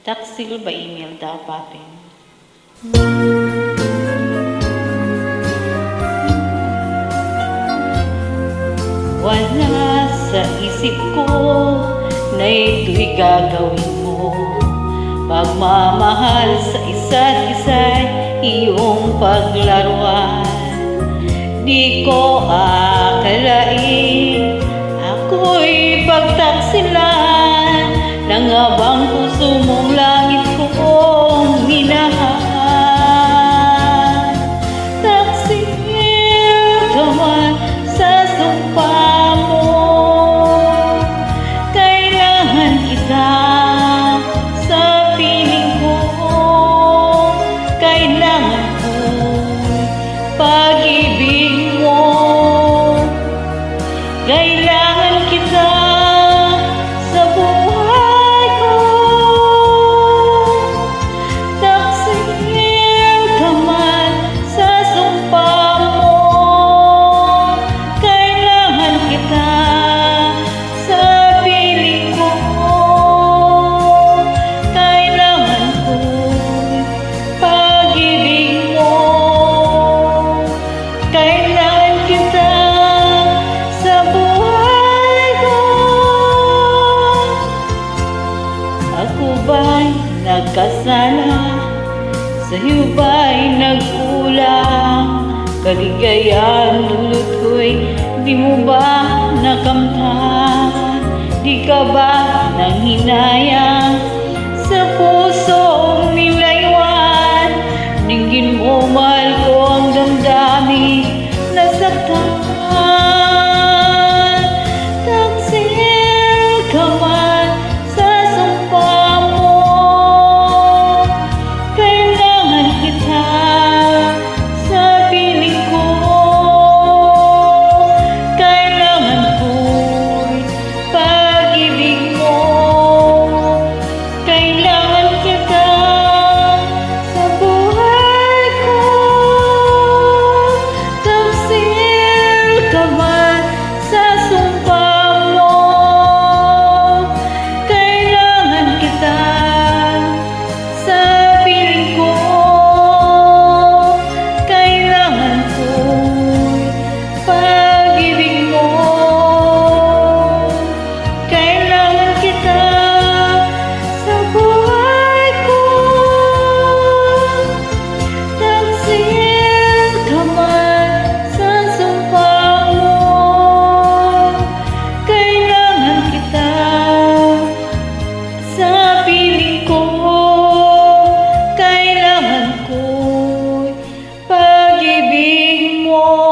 Taksil by Imelda Papin. Wala sa isip ko na ito'y gagawin mo. Pagmamahal sa isa't isa'y iyong paglaruan. Di ko akalain ako'y pagtaksilan ng abang puso mong langit kong minahal. Taksil ka man sa sumpa mo, kailangan kita sa piling ko. Kailangan ko'y pag-ibig mo. Kailangan kita sa buhay ko. Taksil ka man sa sumpa mo, kailangan kita sa piling ko. Kailangan ko'y pag-ibig mo. Kailangan kita sa buhay ko. Ako ba'y nagkasala? Sa'yo ba'y nagkulang? Kaligayang dulot ko'y di mo ba nakamtan? Di ka ba nanghinayang sa pusong nilaywan? Ninggin mo, mahal ko ang damdamin nasaktan. Taksil ka man sa sumpa mo, kailangan kita sa piling ko. Kailangan ko'y pag-ibig mo. Kailangan kita sa buhay ko. Taksil ka man sa sumpa mo, kailangan kita sa piling ko. Kailangan ko'y pag-ibig mo. Kailangan kita sa buhay ko. Taksil ka man sa sumpa mo, kailangan kita sa piling ko. Kailangan ko'y pag-ibig mo.